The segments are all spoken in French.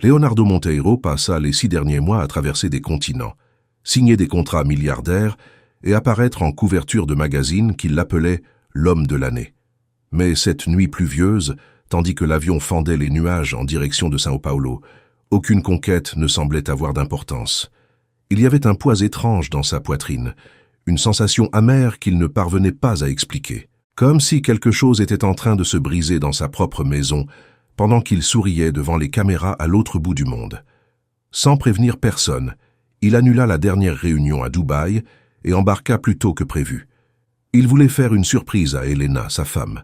Leonardo Monteiro passa les 6 derniers mois à traverser des continents, signer des contrats milliardaires et apparaître en couverture de magazines qui l'appelaient l'homme de l'année. Mais cette nuit pluvieuse, tandis que l'avion fendait les nuages en direction de São Paulo, aucune conquête ne semblait avoir d'importance. Il y avait un poids étrange dans sa poitrine, une sensation amère qu'il ne parvenait pas à expliquer, comme si quelque chose était en train de se briser dans sa propre maison, pendant qu'il souriait devant les caméras à l'autre bout du monde. Sans prévenir personne, il annula la dernière réunion à Dubaï et embarqua plus tôt que prévu. Il voulait faire une surprise à Helena, sa femme.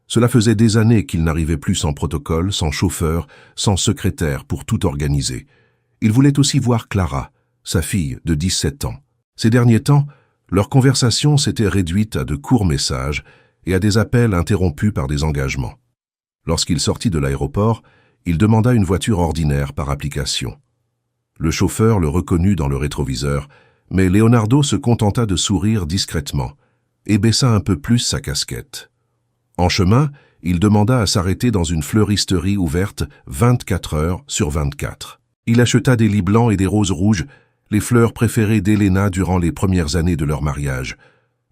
Cela faisait des années qu'il n'arrivait plus sans protocole, sans chauffeur, sans secrétaire pour tout organiser. Il voulait aussi voir Clara, sa fille de 17 ans. Ces derniers temps, leur conversation s'était réduite à de courts messages et à des appels interrompus par des engagements. Lorsqu'il sortit de l'aéroport, il demanda une voiture ordinaire par application. Le chauffeur le reconnut dans le rétroviseur, mais Leonardo se contenta de sourire discrètement et baissa un peu plus sa casquette. En chemin, il demanda à s'arrêter dans une fleuristerie ouverte 24 heures sur 24. Il acheta des lys blancs et des roses rouges, les fleurs préférées d'Helena durant les premières années de leur mariage.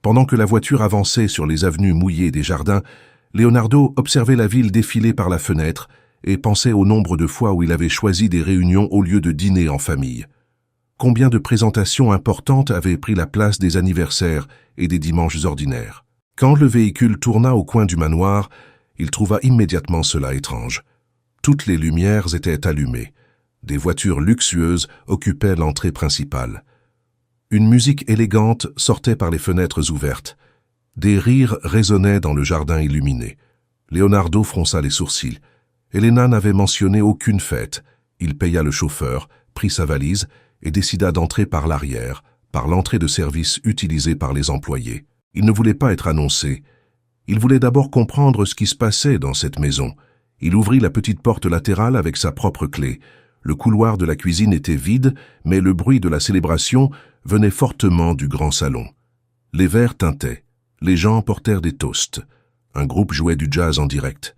Pendant que la voiture avançait sur les avenues mouillées des jardins, Leonardo observait la ville défiler par la fenêtre et pensait au nombre de fois où il avait choisi des réunions au lieu de dîner en famille. Combien de présentations importantes avaient pris la place des anniversaires et des dimanches ordinaires. Quand le véhicule tourna au coin du manoir, il trouva immédiatement cela étrange. Toutes les lumières étaient allumées. Des voitures luxueuses occupaient l'entrée principale. Une musique élégante sortait par les fenêtres ouvertes. Des rires résonnaient dans le jardin illuminé. Leonardo fronça les sourcils. Helena n'avait mentionné aucune fête. Il paya le chauffeur, prit sa valise et décida d'entrer par l'arrière, par l'entrée de service utilisée par les employés. Il ne voulait pas être annoncé. Il voulait d'abord comprendre ce qui se passait dans cette maison. Il ouvrit la petite porte latérale avec sa propre clé. Le couloir de la cuisine était vide, mais le bruit de la célébration venait fortement du grand salon. Les verres tintaient. Les gens portèrent des toasts. Un groupe jouait du jazz en direct.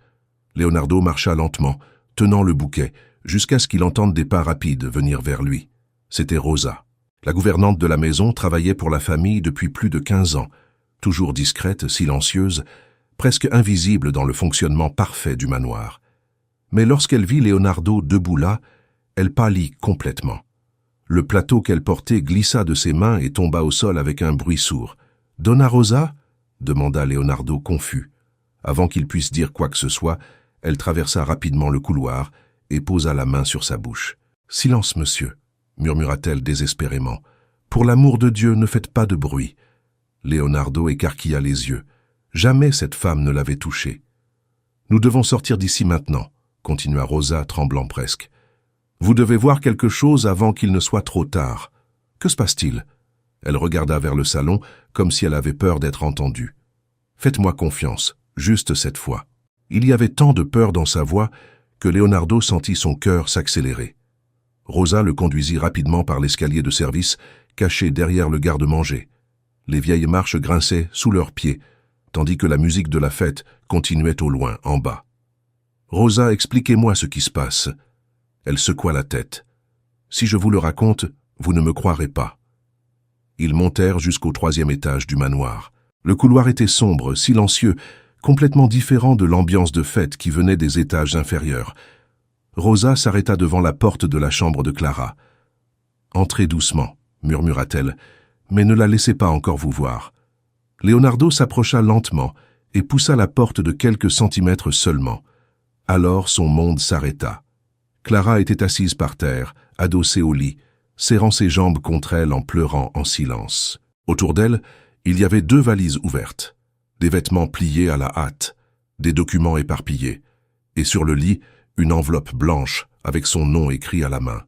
Leonardo marcha lentement, tenant le bouquet, jusqu'à ce qu'il entende des pas rapides venir vers lui. C'était Rosa. La gouvernante de la maison travaillait pour la famille depuis plus de 15 ans, toujours discrète, silencieuse, presque invisible dans le fonctionnement parfait du manoir. Mais lorsqu'elle vit Leonardo debout là, elle pâlit complètement. Le plateau qu'elle portait glissa de ses mains et tomba au sol avec un bruit sourd. « Donna Rosa ?» demanda Leonardo confus. Avant qu'il puisse dire quoi que ce soit, elle traversa rapidement le couloir et posa la main sur sa bouche. « Silence, monsieur !» murmura-t-elle désespérément. « Pour l'amour de Dieu, ne faites pas de bruit. » Leonardo écarquilla les yeux. Jamais cette femme ne l'avait touché. « Nous devons sortir d'ici maintenant, » continua Rosa, tremblant presque. « Vous devez voir quelque chose avant qu'il ne soit trop tard. Que se passe-t-il » Elle regarda vers le salon, comme si elle avait peur d'être entendue. « Faites-moi confiance, juste cette fois. » Il y avait tant de peur dans sa voix que Leonardo sentit son cœur s'accélérer. Rosa le conduisit rapidement par l'escalier de service, caché derrière le garde-manger. Les vieilles marches grinçaient sous leurs pieds, tandis que la musique de la fête continuait au loin, en bas. « Rosa, expliquez-moi ce qui se passe. » Elle secoua la tête. « Si je vous le raconte, vous ne me croirez pas. » Ils montèrent jusqu'au 3e étage du manoir. Le couloir était sombre, silencieux, complètement différent de l'ambiance de fête qui venait des étages inférieurs. Rosa s'arrêta devant la porte de la chambre de Clara. « Entrez doucement, » murmura-t-elle, « mais ne la laissez pas encore vous voir. » Leonardo s'approcha lentement et poussa la porte de quelques centimètres seulement. Alors son monde s'arrêta. Clara était assise par terre, adossée au lit, serrant ses jambes contre elle en pleurant en silence. Autour d'elle, il y avait 2 valises ouvertes, des vêtements pliés à la hâte, des documents éparpillés, et sur le lit, une enveloppe blanche avec son nom écrit à la main.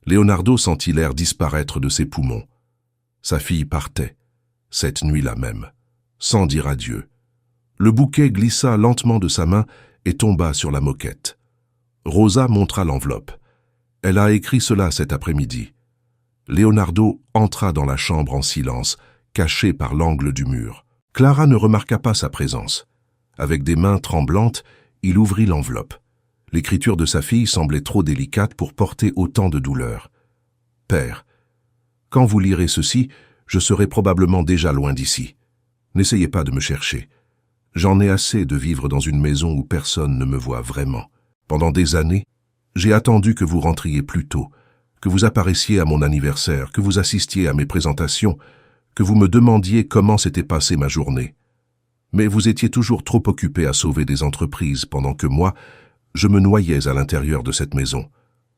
Leonardo sentit l'air disparaître de ses poumons. Sa fille partait, cette nuit-là même, sans dire adieu. Le bouquet glissa lentement de sa main et tomba sur la moquette. Rosa montra l'enveloppe. Elle a écrit cela cet après-midi. Leonardo entra dans la chambre en silence, caché par l'angle du mur. Clara ne remarqua pas sa présence. Avec des mains tremblantes, il ouvrit l'enveloppe. L'écriture de sa fille semblait trop délicate pour porter autant de douleur. « Père, quand vous lirez ceci, je serai probablement déjà loin d'ici. N'essayez pas de me chercher. J'en ai assez de vivre dans une maison où personne ne me voit vraiment. Pendant des années, j'ai attendu que vous rentriez plus tôt, que vous apparaissiez à mon anniversaire, que vous assistiez à mes présentations, que vous me demandiez comment s'était passée ma journée. Mais vous étiez toujours trop occupé à sauver des entreprises pendant que moi, je me noyais à l'intérieur de cette maison.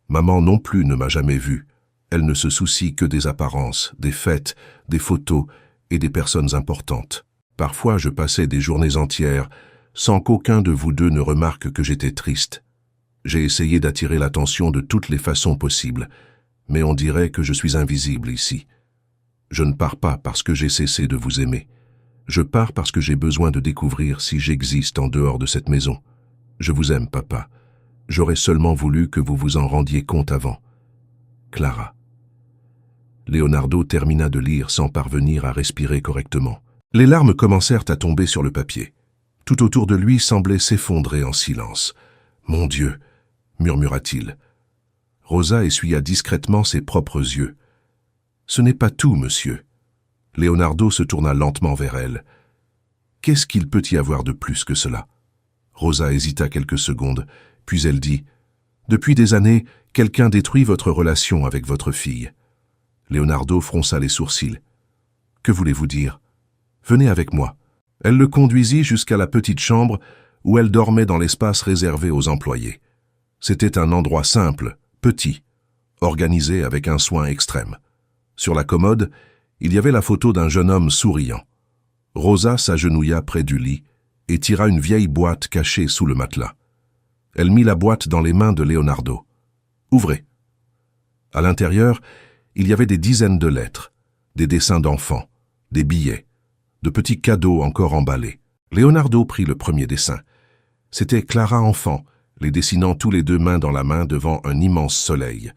Maman non plus ne m'a jamais vu. Elle ne se soucie que des apparences, des fêtes, des photos et des personnes importantes. Parfois, je passais des journées entières sans qu'aucun de vous deux ne remarque que j'étais triste. J'ai essayé d'attirer l'attention de toutes les façons possibles, mais on dirait que je suis invisible ici. Je ne pars pas parce que j'ai cessé de vous aimer. Je pars parce que j'ai besoin de découvrir si j'existe en dehors de cette maison. Je vous aime, papa. J'aurais seulement voulu que vous vous en rendiez compte avant. Clara. Leonardo termina de lire sans parvenir à respirer correctement. Les larmes commencèrent à tomber sur le papier. Tout autour de lui semblait s'effondrer en silence. « Mon Dieu !» murmura-t-il. Rosa essuya discrètement ses propres yeux. « Ce n'est pas tout, monsieur. » Leonardo se tourna lentement vers elle. « Qu'est-ce qu'il peut y avoir de plus que cela ?» Rosa hésita quelques secondes, puis elle dit « Depuis des années, quelqu'un détruit votre relation avec votre fille. » Leonardo fronça les sourcils. « Que voulez-vous dire ? Venez avec moi. » Elle le conduisit jusqu'à la petite chambre où elle dormait dans l'espace réservé aux employés. C'était un endroit simple, petit, organisé avec un soin extrême. Sur la commode, il y avait la photo d'un jeune homme souriant. Rosa s'agenouilla près du lit et tira une vieille boîte cachée sous le matelas. Elle mit la boîte dans les mains de Leonardo. « Ouvrez. » À l'intérieur, il y avait des dizaines de lettres, des dessins d'enfants, des billets, de petits cadeaux encore emballés. Leonardo prit le premier dessin. C'était Clara enfant, les dessinant tous les deux main dans la main devant un immense soleil.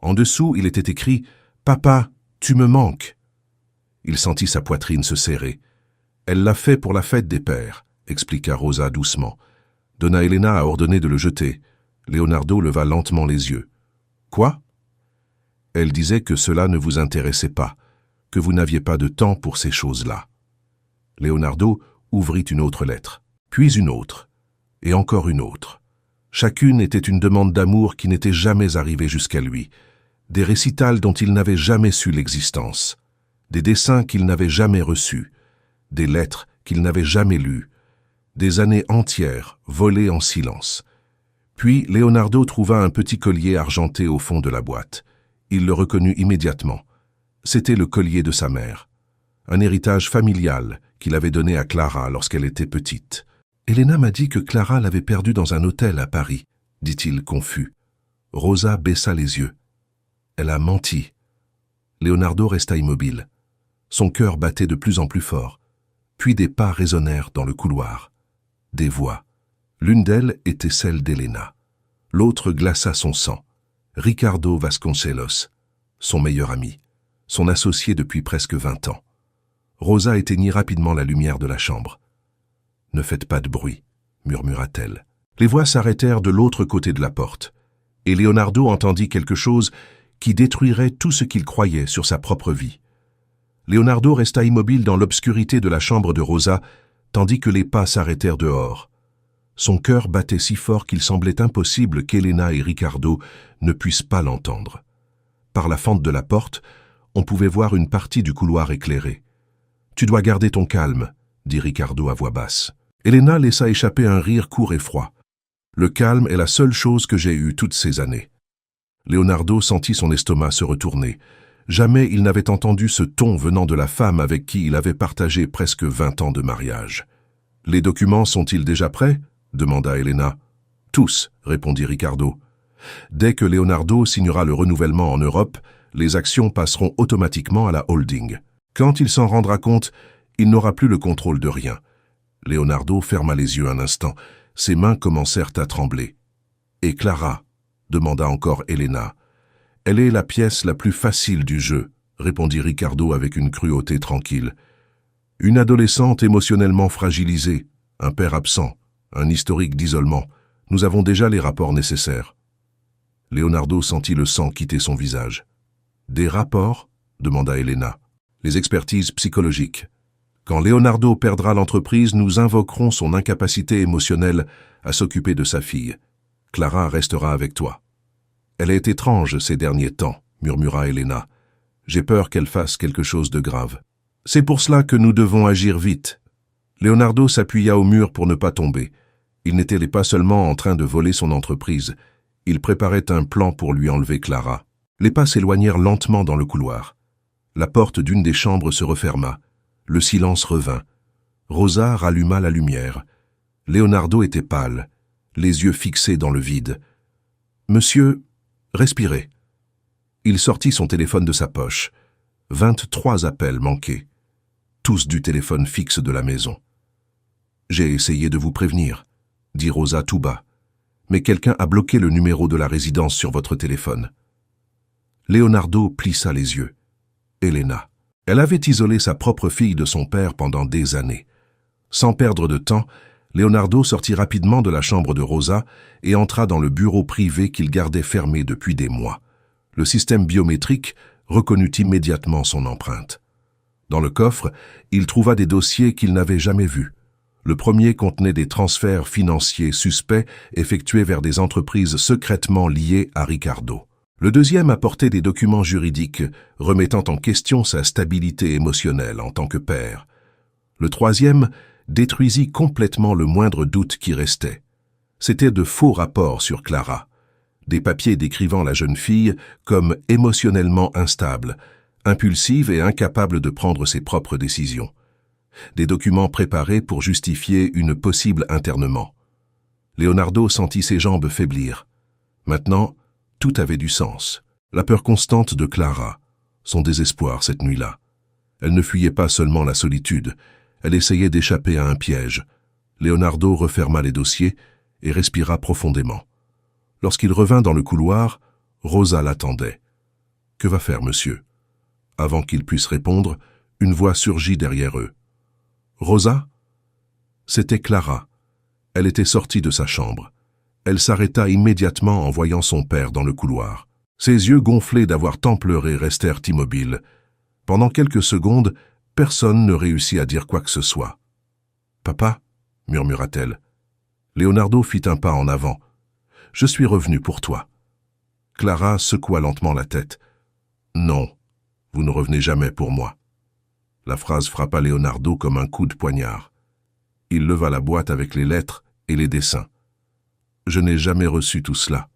En dessous, il était écrit « Papa, tu me manques ». Il sentit sa poitrine se serrer. « Elle l'a fait pour la fête des pères », expliqua Rosa doucement. Donna Elena a ordonné de le jeter. Leonardo leva lentement les yeux. « Quoi ?» Elle disait que cela ne vous intéressait pas, que vous n'aviez pas de temps pour ces choses-là. Leonardo ouvrit une autre lettre, puis une autre, et encore une autre. Chacune était une demande d'amour qui n'était jamais arrivée jusqu'à lui, des récitals dont il n'avait jamais su l'existence, des dessins qu'il n'avait jamais reçus, des lettres qu'il n'avait jamais lues, des années entières volées en silence. Puis Leonardo trouva un petit collier argenté au fond de la boîte. Il le reconnut immédiatement. C'était le collier de sa mère, un héritage familial qu'il avait donné à Clara lorsqu'elle était petite. « Elena m'a dit que Clara l'avait perdu dans un hôtel à Paris, » dit-il confus. Rosa baissa les yeux. Elle a menti. Leonardo resta immobile. Son cœur battait de plus en plus fort. Puis des pas résonnèrent dans le couloir. Des voix. L'une d'elles était celle d'Elena. L'autre glaça son sang. Ricardo Vasconcelos, son meilleur ami, son associé depuis presque 20 ans. Rosa éteignit rapidement la lumière de la chambre. « Ne faites pas de bruit », murmura-t-elle. Les voix s'arrêtèrent de l'autre côté de la porte, et Leonardo entendit quelque chose qui détruirait tout ce qu'il croyait sur sa propre vie. Leonardo resta immobile dans l'obscurité de la chambre de Rosa, tandis que les pas s'arrêtèrent dehors. Son cœur battait si fort qu'il semblait impossible qu'Elena et Ricardo ne puissent pas l'entendre. Par la fente de la porte, on pouvait voir une partie du couloir éclairé. « Tu dois garder ton calme », dit Ricardo à voix basse. Elena laissa échapper un rire court et froid. « Le calme est la seule chose que j'ai eue toutes ces années. » Leonardo sentit son estomac se retourner. Jamais il n'avait entendu ce ton venant de la femme avec qui il avait partagé presque 20 ans de mariage. « Les documents sont-ils déjà prêts ?» demanda Elena. « Tous », répondit Ricardo. « Dès que Leonardo signera le renouvellement en Europe, les actions passeront automatiquement à la holding. Quand il s'en rendra compte, il n'aura plus le contrôle de rien. » Leonardo ferma les yeux un instant. Ses mains commencèrent à trembler. « Et Clara ?» demanda encore Elena. « Elle est la pièce la plus facile du jeu », répondit Ricardo avec une cruauté tranquille. « Une adolescente émotionnellement fragilisée, un père absent, un historique d'isolement. Nous avons déjà les rapports nécessaires. Leonardo sentit le sang quitter son visage. Des rapports? Demanda Elena. Les expertises psychologiques. Quand Leonardo perdra l'entreprise, nous invoquerons son incapacité émotionnelle à s'occuper de sa fille. Clara restera avec toi. Elle est étrange ces derniers temps, murmura Elena. J'ai peur qu'elle fasse quelque chose de grave. C'est pour cela que nous devons agir vite. Leonardo s'appuya au mur pour ne pas tomber. Il n'était pas seulement en train de voler son entreprise, il préparait un plan pour lui enlever Clara. Les pas s'éloignèrent lentement dans le couloir. La porte d'une des chambres se referma. Le silence revint. Rosa ralluma la lumière. Leonardo était pâle, les yeux fixés dans le vide. « Monsieur, respirez. » Il sortit son téléphone de sa poche. 23 appels manqués. Tous du téléphone fixe de la maison. « J'ai essayé de vous prévenir, » dit Rosa tout bas. « Mais quelqu'un a bloqué le numéro de la résidence sur votre téléphone. » Leonardo plissa les yeux. Elena. Elle avait isolé sa propre fille de son père pendant des années. Sans perdre de temps, Leonardo sortit rapidement de la chambre de Rosa et entra dans le bureau privé qu'il gardait fermé depuis des mois. Le système biométrique reconnut immédiatement son empreinte. Dans le coffre, il trouva des dossiers qu'il n'avait jamais vus. Le premier contenait des transferts financiers suspects effectués vers des entreprises secrètement liées à Ricardo. Le deuxième apportait des documents juridiques remettant en question sa stabilité émotionnelle en tant que père. Le troisième détruisit complètement le moindre doute qui restait. C'étaient de faux rapports sur Clara. Des papiers décrivant la jeune fille comme émotionnellement instable, impulsive et incapable de prendre ses propres décisions. Des documents préparés pour justifier une possible internement. Leonardo sentit ses jambes faiblir. Maintenant, tout avait du sens. La peur constante de Clara, son désespoir cette nuit-là. Elle ne fuyait pas seulement la solitude, elle essayait d'échapper à un piège. Leonardo referma les dossiers et respira profondément. Lorsqu'il revint dans le couloir, Rosa l'attendait. « Que va faire, monsieur ?» Avant qu'il puisse répondre, une voix surgit derrière eux. « Rosa ?» C'était Clara. Elle était sortie de sa chambre. Elle s'arrêta immédiatement en voyant son père dans le couloir. Ses yeux gonflés d'avoir tant pleuré restèrent immobiles. Pendant quelques secondes, personne ne réussit à dire quoi que ce soit. « Papa ?» murmura-t-elle. Leonardo fit un pas en avant. « Je suis revenu pour toi. » Clara secoua lentement la tête. « Non, vous ne revenez jamais pour moi. » La phrase frappa Leonardo comme un coup de poignard. Il leva la boîte avec les lettres et les dessins. « Je n'ai jamais reçu tout cela. »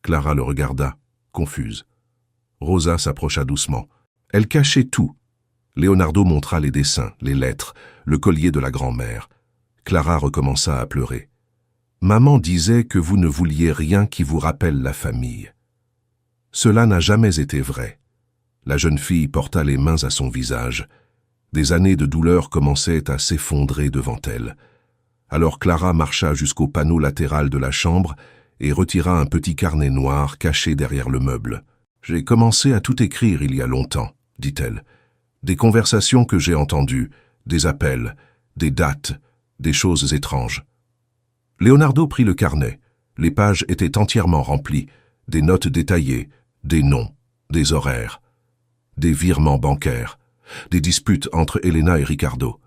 Clara le regarda, confuse. Rosa s'approcha doucement. Elle cachait tout. Leonardo montra les dessins, les lettres, le collier de la grand-mère. Clara recommença à pleurer. « Maman disait que vous ne vouliez rien qui vous rappelle la famille. » Cela n'a jamais été vrai. La jeune fille porta les mains à son visage. Des années de douleur commençaient à s'effondrer devant elle. Alors Clara marcha jusqu'au panneau latéral de la chambre et retira un petit carnet noir caché derrière le meuble. « J'ai commencé à tout écrire il y a longtemps, » dit-elle. « Des conversations que j'ai entendues, des appels, des dates, des choses étranges. » Leonardo prit le carnet. Les pages étaient entièrement remplies, des notes détaillées, des noms, des horaires, des virements bancaires, des disputes entre Elena et Ricardo.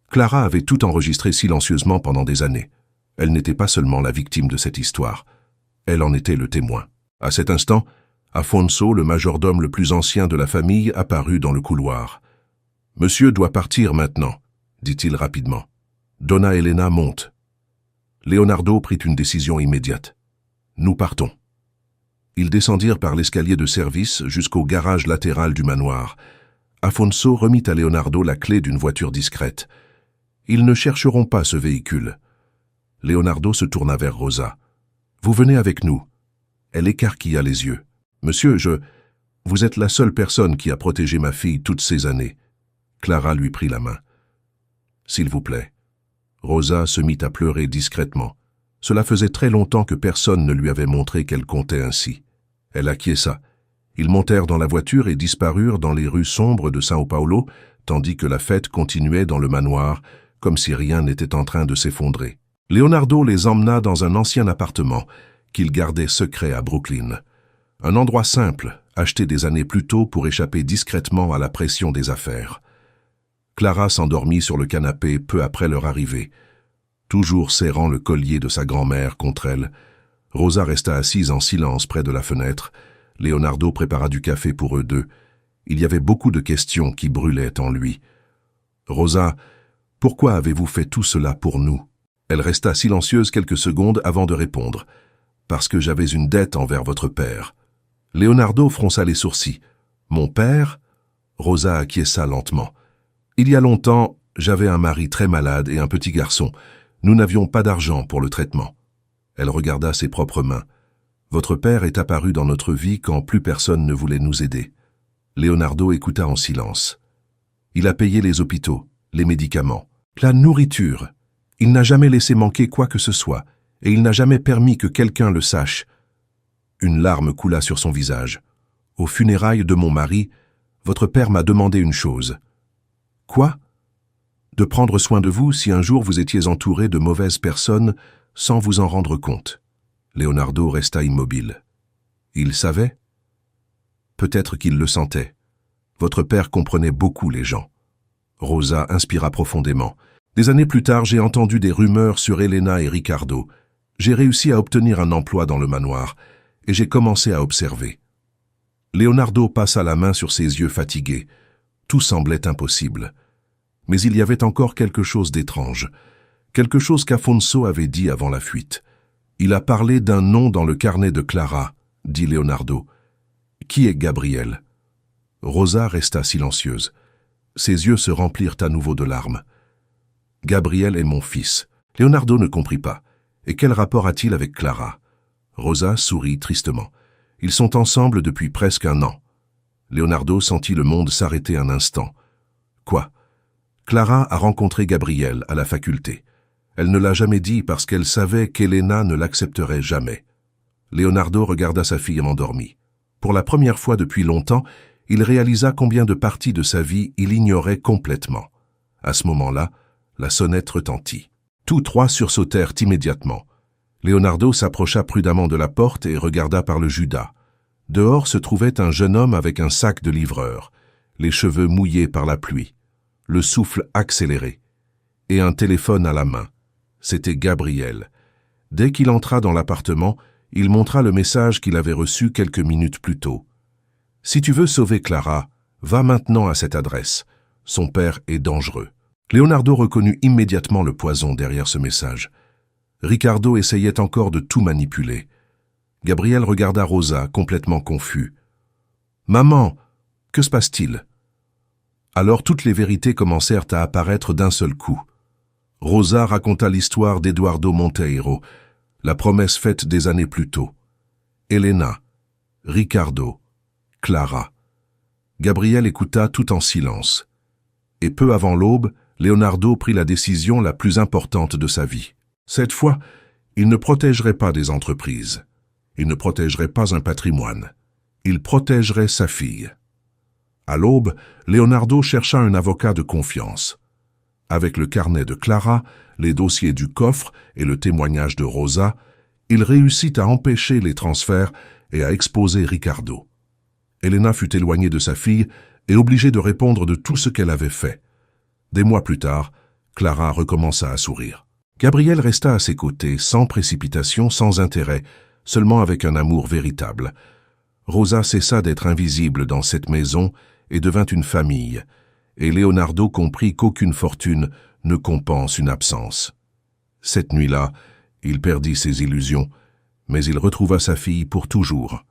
Clara avait tout enregistré silencieusement pendant des années. Elle n'était pas seulement la victime de cette histoire, elle en était le témoin. À cet instant, Afonso, le majordome le plus ancien de la famille, apparut dans le couloir. « Monsieur doit partir maintenant, » dit-il rapidement. « Donna Elena monte. » Leonardo prit une décision immédiate. « Nous partons. » Ils descendirent par l'escalier de service jusqu'au garage latéral du manoir. Afonso remit à Leonardo la clé d'une voiture discrète. Ils ne chercheront pas ce véhicule. Leonardo se tourna vers Rosa. « Vous venez avec nous. » Elle écarquilla les yeux. « Monsieur, vous êtes la seule personne qui a protégé ma fille toutes ces années. » Clara lui prit la main. « S'il vous plaît. » Rosa se mit à pleurer discrètement. Cela faisait très longtemps que personne ne lui avait montré qu'elle comptait ainsi. Elle acquiesça. Ils montèrent dans la voiture et disparurent dans les rues sombres de São Paulo, tandis que la fête continuait dans le manoir, comme si rien n'était en train de s'effondrer. Leonardo les emmena dans un ancien appartement qu'il gardait secret à Brooklyn. Un endroit simple, acheté des années plus tôt pour échapper discrètement à la pression des affaires. Clara s'endormit sur le canapé peu après leur arrivée. Toujours serrant le collier de sa grand-mère contre elle, Rosa resta assise en silence près de la fenêtre. Leonardo prépara du café pour eux deux. Il y avait beaucoup de questions qui brûlaient en lui. « Rosa, pourquoi avez-vous fait tout cela pour nous ?» Elle resta silencieuse quelques secondes avant de répondre. « Parce que j'avais une dette envers votre père. » Leonardo fronça les sourcils. « Mon père ?» Rosa acquiesça lentement. « Il y a longtemps, j'avais un mari très malade et un petit garçon. Nous n'avions pas d'argent pour le traitement. » Elle regarda ses propres mains. « Votre père est apparu dans notre vie quand plus personne ne voulait nous aider. » Leonardo écouta en silence. « Il a payé les hôpitaux, les médicaments, la nourriture. Il n'a jamais laissé manquer quoi que ce soit, et il n'a jamais permis que quelqu'un le sache. » Une larme coula sur son visage. « Aux funérailles de mon mari, votre père m'a demandé une chose. »« Quoi ?»« De prendre soin de vous si un jour vous étiez entouré de mauvaises personnes sans vous en rendre compte. » Leonardo resta immobile. Il savait ? Peut-être qu'il le sentait. Votre père comprenait beaucoup les gens. Rosa inspira profondément. Des années plus tard, j'ai entendu des rumeurs sur Elena et Ricardo. J'ai réussi à obtenir un emploi dans le manoir, et j'ai commencé à observer. Leonardo passa la main sur ses yeux fatigués. Tout semblait impossible. Mais il y avait encore quelque chose d'étrange. Quelque chose qu'Afonso avait dit avant la fuite. Il a parlé d'un nom dans le carnet de Clara, dit Leonardo. Qui est Gabriel? Rosa resta silencieuse. Ses yeux se remplirent à nouveau de larmes. Gabriel est mon fils. Leonardo ne comprit pas. Et quel rapport a-t-il avec Clara? Rosa sourit tristement. Ils sont ensemble depuis presque 1 an. Leonardo sentit le monde s'arrêter un instant. Quoi? Clara a rencontré Gabriel à la faculté. Elle ne l'a jamais dit parce qu'elle savait qu'Elena ne l'accepterait jamais. Leonardo regarda sa fille endormie. Pour la première fois depuis longtemps, il réalisa combien de parties de sa vie il ignorait complètement. À ce moment-là, la sonnette retentit. Tous 3 sursautèrent immédiatement. Leonardo s'approcha prudemment de la porte et regarda par le judas. Dehors se trouvait un jeune homme avec un sac de livreur, les cheveux mouillés par la pluie, le souffle accéléré, et un téléphone à la main. C'était Gabriel. Dès qu'il entra dans l'appartement, il montra le message qu'il avait reçu quelques minutes plus tôt. « Si tu veux sauver Clara, va maintenant à cette adresse. Son père est dangereux. » Leonardo reconnut immédiatement le poison derrière ce message. Ricardo essayait encore de tout manipuler. Gabriel regarda Rosa, complètement confus. « Maman, que se passe-t-il » Alors toutes les vérités commencèrent à apparaître d'un seul coup. Rosa raconta l'histoire d'Eduardo Monteiro, la promesse faite des années plus tôt. Elena, Ricardo, Clara. Gabriel écouta tout en silence. Et peu avant l'aube, Leonardo prit la décision la plus importante de sa vie. Cette fois, il ne protégerait pas des entreprises. Il ne protégerait pas un patrimoine. Il protégerait sa fille. À l'aube, Leonardo chercha un avocat de confiance. Avec le carnet de Clara, les dossiers du coffre et le témoignage de Rosa, il réussit à empêcher les transferts et à exposer Ricardo. Elena fut éloignée de sa fille et obligée de répondre de tout ce qu'elle avait fait. Des mois plus tard, Clara recommença à sourire. Gabriel resta à ses côtés, sans précipitation, sans intérêt, seulement avec un amour véritable. Rosa cessa d'être invisible dans cette maison et devint une famille, et Leonardo comprit qu'aucune fortune ne compense une absence. Cette nuit-là, il perdit ses illusions, mais il retrouva sa fille pour toujours.